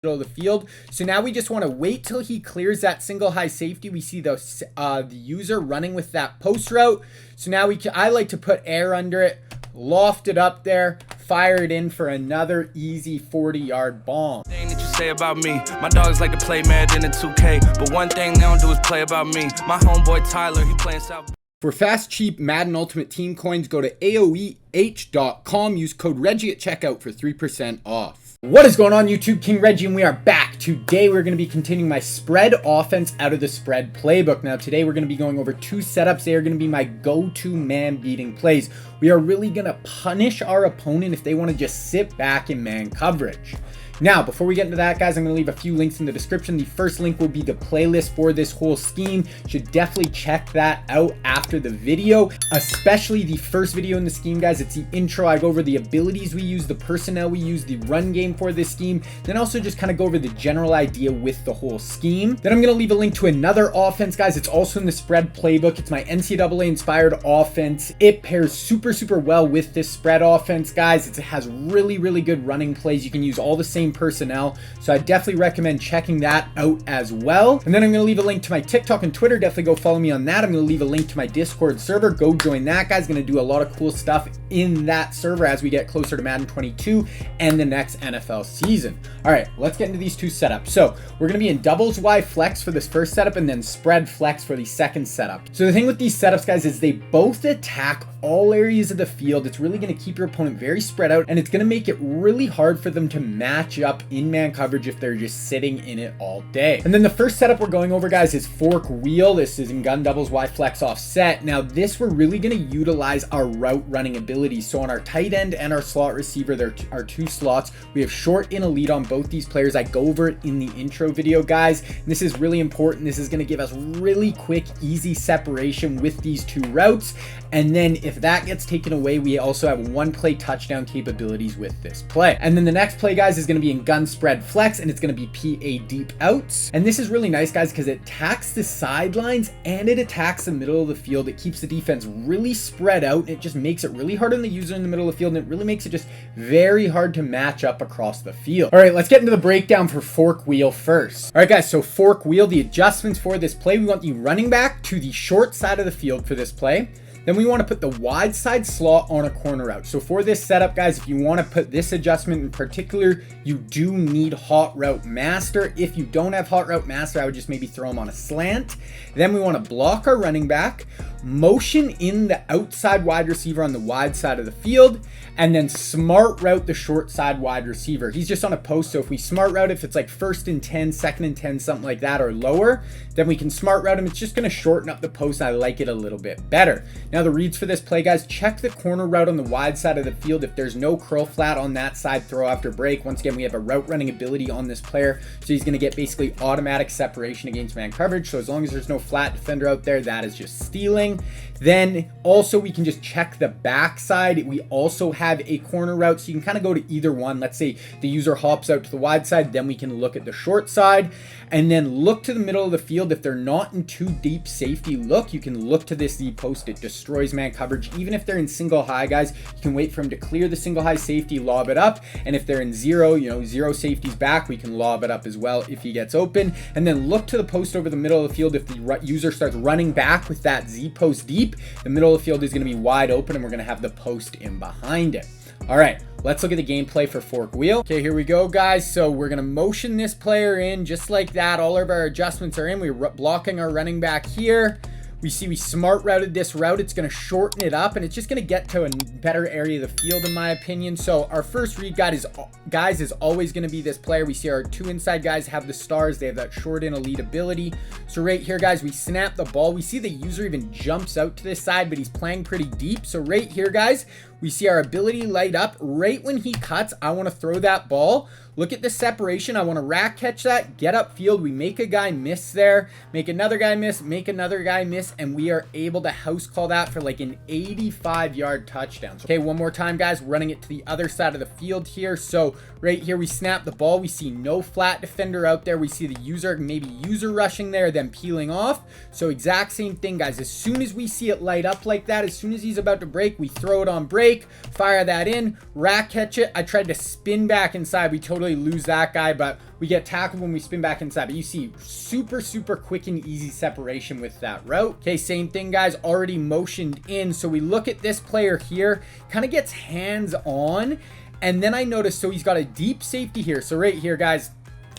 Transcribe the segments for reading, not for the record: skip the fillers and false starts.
middle of the field. So now we just want to wait till he clears that single high safety. We see the user running with that post route. So now I like to put air under it, loft it up there, fire it in for another easy 40-yard bomb. Thing that you say about me, my dogs like to play Madden in 2K, but one thing they don't do is play about me. My homeboy Tyler, he playing South. For fast, cheap Madden Ultimate Team coins, go to aoeh.com. Use code Reggie at checkout for 3% off. What is going on, YouTube? King Reggie, and we are back. Today, we're going to be continuing my spread offense out of the spread playbook. Now, today, we're going to be going over two setups. They are going to be my go-to man-beating plays. We are really going to punish our opponent if they want to just sit back in man coverage. Now, before we get into that, guys, I'm going to leave a few links in the description. The first link will be the playlist for this whole scheme. Should definitely check that out after the video, especially the first video in the scheme, guys. It's the intro. I go over the abilities we use, the personnel we use, the run game for this scheme, then also just kind of go over the general idea with the whole scheme. Then I'm going to leave a link to another offense, guys. It's also in the spread playbook. It's my NCAA inspired offense. It pairs super well with this spread offense, guys. It has really good running plays. You can use all the same personnel, so I definitely recommend checking that out as well. And then I'm going to leave a link to my TikTok and Twitter. Definitely go follow me on that. I'm going to leave a link to my Discord server. Go join that, guys. Going to do a lot of cool stuff in that server as we get closer to Madden 22 and the next NFL season. All right, let's get into these two setups. So we're going to be in doubles Y flex for this first setup and then spread flex for the second setup. So the thing with these setups, guys, is they both attack all areas of the field. It's really going to keep your opponent very spread out, and it's going to make it really hard for them to match up in man coverage if they're just sitting in it all day. And then the first setup we're going over, guys, is fork wheel. This is in gun doubles Y flex offset. Now this, we're really going to utilize our route running abilities. So on our tight end and our slot receiver, there are two slots. We have short and elite on both these players. I go over it in the intro video, guys. And this is really important. This is going to give us really quick, easy separation with these two routes. And then if that gets taken away, we also have one play touchdown capabilities with this play. And then the next play, guys, is going to be in gun spread flex, and it's going to be PA deep outs. And this is really nice, guys, because it attacks the sidelines and it attacks the middle of the field. It keeps the defense really spread out. It just makes it really hard on the user in the middle of the field, and it really makes it just very hard to match up across the field. All right, let's get into the breakdown for fork wheel first. All right, guys, so fork wheel, the adjustments for this play, we want the running back to the short side of the field for this play. Then we want to put the wide side slot on a corner route. So for this setup, guys, if you want to put this adjustment in particular, you do need hot route master. If you don't have hot route master, I would just maybe throw them on a slant. Then we want to block our running back, motion in the outside wide receiver on the wide side of the field, and then smart route the short side wide receiver. He's just on a post, so if we smart route, if it's like 1st and 10, 2nd and 10, something like that, or lower, then we can smart route him. It's just going to shorten up the post. I like it a little bit better. Now the reads for this play, guys, check the corner route on the wide side of the field. If there's no curl flat on that side, throw after break. Once again, we have a route running ability on this player, so he's going to get basically automatic separation against man coverage. So as long as there's no flat defender out there, that is just stealing. Then also we can just check the backside. We also have a corner route, so you can kind of go to either one. Let's say the user hops out to the wide side, then we can look at the short side and then look to the middle of the field. If they're not in too deep safety look, you can look to this Z post. It destroys man coverage. Even if they're in single high, guys, you can wait for him to clear the single high safety, lob it up. And if they're in zero, zero safeties back, we can lob it up as well if he gets open. And then look to the post over the middle of the field. If the user starts running back with that Z post deep, the middle of the field is going to be wide open, and we're going to have the post in behind it. All right, let's look at the gameplay for fork wheel. Okay, here we go, guys. So we're going to motion this player in just like that. All of our adjustments are in. We're blocking our running back here. We see we smart routed this route. It's going to shorten it up, and it's just going to get to a better area of the field, in my opinion. So our first read guide is, guys, is always going to be this player. We see our two inside guys have the stars. They have that short and elite ability. So right here, guys, we snap the ball. We see the user even jumps out to this side, but he's playing pretty deep. So right here, guys, we see our ability light up. Right when he cuts, I want to throw that ball. Look at the separation. I want to rack catch that, get upfield. We make a guy miss there, make another guy miss, make another guy miss, and we are able to house call that for like an 85-yard touchdown. Okay, one more time, guys, running it to the other side of the field here. So right here, we snap the ball. We see no flat defender out there. We see the user, maybe user rushing there, then peeling off. So exact same thing, guys. As soon as we see it light up like that, as soon as he's about to break, we throw it on break. break, fire that in, rack catch it. I tried to spin back inside. We totally lose that guy, but we get tackled when we spin back inside. But you see super quick and easy separation with that route. Okay, same thing, guys, already motioned in. So we look at this player here, kind of gets hands on, and then I notice, so he's got a deep safety here. So right here, guys,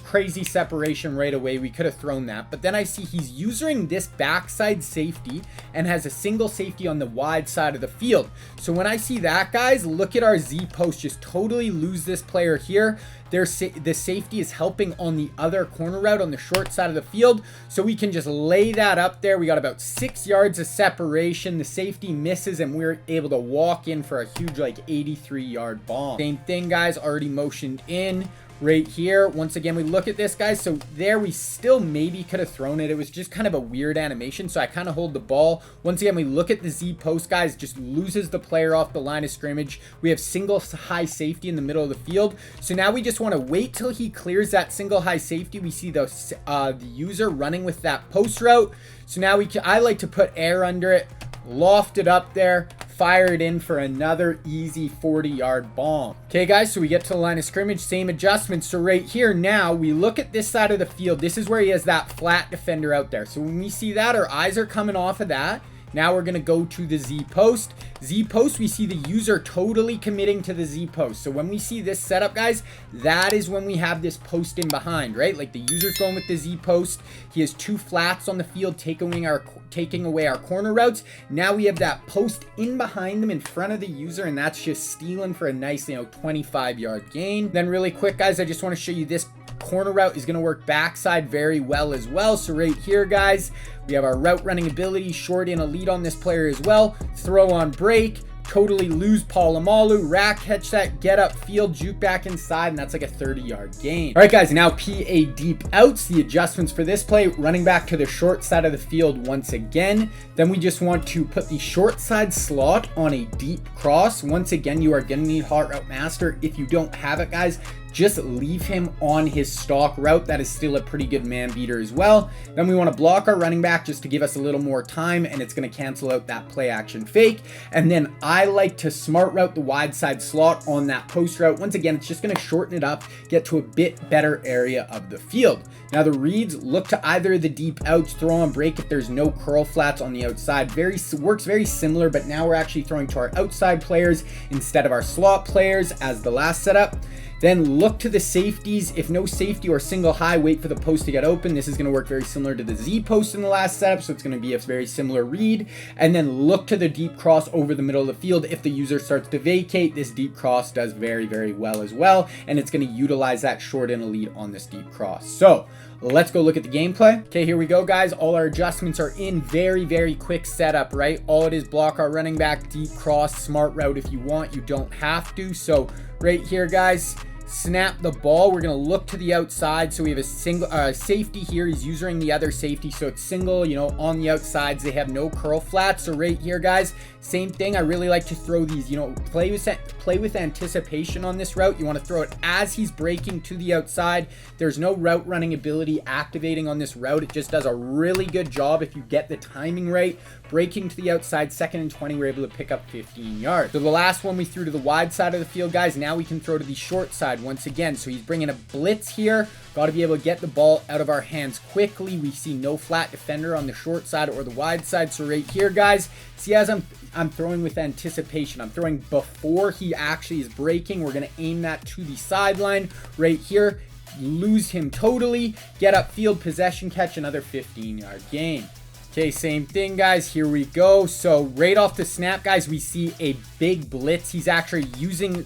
crazy separation right away. We could have thrown that, but then I see he's using this backside safety and has a single safety on the wide side of the field. So when I see that, guys, look at our Z post just totally lose this player here. The safety is helping on the other corner route on the short side of the field, so we can just lay that up there. We got about 6 yards of separation. The safety misses and we're able to walk in for a huge, like, 83-yard bomb. Same thing, guys, already motioned in. Right here, once again, we look at this, guys. So there, we still maybe could have thrown it. It was just kind of a weird animation, so I kind of hold the ball. Once again, we look at the Z post, guys, just loses the player off the line of scrimmage. We have single high safety in the middle of the field, so now we just want to wait till he clears that single high safety. We see the user running with that post route, so now I like to put air under it, loft it up there, fire it in for another easy 40-yard bomb. Okay, guys, so we get to the line of scrimmage, same adjustments. So right here now, we look at this side of the field. This is where he has that flat defender out there. So when we see that, our eyes are coming off of that. Now we're going to go to the Z post. Z post, we see the user totally committing to the Z post. So when we see this setup, guys, that is when we have this post in behind, right? Like the user's going with the Z post. He has two flats on the field taking away our corner routes. Now we have that post in behind them in front of the user, and that's just stealing for a nice, 25-yard gain. Then really quick, guys, I just want to show you this corner route is going to work backside very well as well. So right here, guys, we have our route running ability, short in a lead on this player as well. Throw on break, totally lose Palomalu, rack catch that, get up field, juke back inside, and that's like a 30-yard gain. All right, guys, now PA deep outs. The adjustments for this play, running back to the short side of the field once again. Then we just want to put the short side slot on a deep cross. Once again, you are going to need Hot Route Master. If you don't have it, guys, just leave him on his stock route. That is still a pretty good man beater as well. Then we want to block our running back just to give us a little more time, and it's going to cancel out that play action fake. And then I like to smart route the wide side slot on that post route. Once again, it's just going to shorten it up, get to a bit better area of the field. Now the reads, look to either the deep outs, throw on break if there's no curl flats on the outside. Works very similar, but now we're actually throwing to our outside players instead of our slot players as the last setup. Then look to the safeties. If no safety or single high, wait for the post to get open. This is going to work very similar to the Z post in the last setup, so it's going to be a very similar read. And then look to the deep cross over the middle of the field. If the user starts to vacate, this deep cross does very well as well, and it's going to utilize that short in a lead on this deep cross. So let's go look at the gameplay. Okay, here we go, guys. All our adjustments are in. Very quick setup, right? All it is, block our running back, deep cross, smart route if you want. You don't have to. So right here, guys, snap the ball. We're going to look to the outside. So we have a single safety here. He's using the other safety. So it's single, on the outsides. They have no curl flats. So right here, guys, same thing. I really like to throw these, play with anticipation on this route. You want to throw it as he's breaking to the outside. There's no route running ability activating on this route. It just does a really good job if you get the timing right. Breaking to the outside, 2nd and 20, we're able to pick up 15 yards. So the last one we threw to the wide side of the field, guys. Now we can throw to the short side once again. So he's bringing a blitz here. Got to be able to get the ball out of our hands quickly. We see no flat defender on the short side or the wide side. So right here, guys, see, as I'm throwing with anticipation. I'm throwing before he actually is breaking. We're going to aim that to the sideline right here. Lose him totally. Get up-field, possession catch, another 15-yard gain. Okay, same thing, guys. Here we go. So right off the snap, guys, we see a big blitz. He's actually using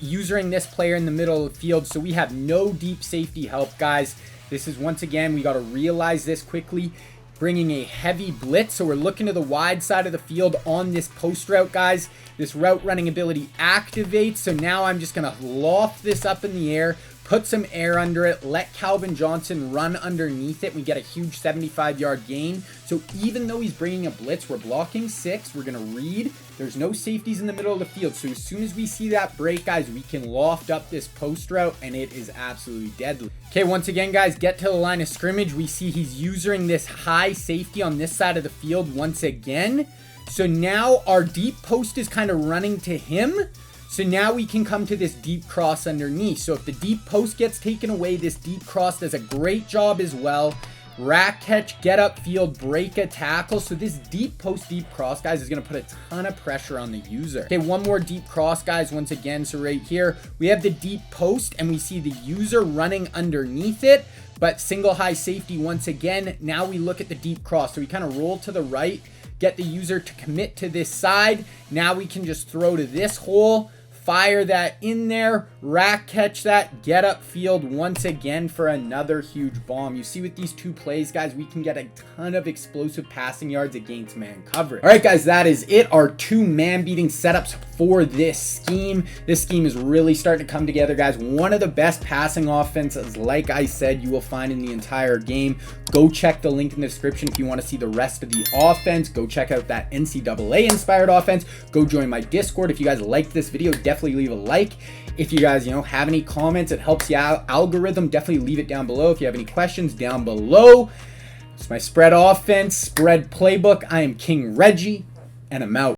this player in the middle of the field. So we have no deep safety help, guys. This is, once again, we got to realize this quickly. Bringing a heavy blitz. So we're looking to the wide side of the field on this post route, guys. This route running ability activates. So now I'm just going to loft this up in the air, put some air under it, let Calvin Johnson run underneath it. We get a huge 75-yard gain. So even though he's bringing a blitz, we're blocking 6. We're going to read. There's no safeties in the middle of the field. So as soon as we see that break, guys, we can loft up this post route, and it is absolutely deadly. Okay, once again, guys, get to the line of scrimmage. We see he's using this high safety on this side of the field once again. So now our deep post is kind of running to him. So now we can come to this deep cross underneath. So if the deep post gets taken away, this deep cross does a great job as well. Rack catch, get up field, break a tackle. So this deep post, deep cross, guys, is going to put a ton of pressure on the user. Okay, one more deep cross, guys, once again. So right here, we have the deep post and we see the user running underneath it, but single high safety once again. Now we look at the deep cross. So we kind of roll to the right, get the user to commit to this side. Now we can just throw to this hole, fire that in there, rack catch that, get up field once again for another huge bomb. You see with these two plays, guys, we can get a ton of explosive passing yards against man coverage. All right, guys, that is it. Our 2 man-beating setups for this scheme. This scheme is really starting to come together, guys. One of the best passing offenses, like I said, you will find in the entire game. Go check the link in the description if you want to see the rest of the offense. Go check out that NCAA-inspired offense. Go join my Discord. If you guys liked this video, definitely leave a like. If you guys, have any comments, it helps the algorithm, definitely leave it down below. If you have any questions, down below. It's my spread offense, spread playbook. I am King Reggie, and I'm out.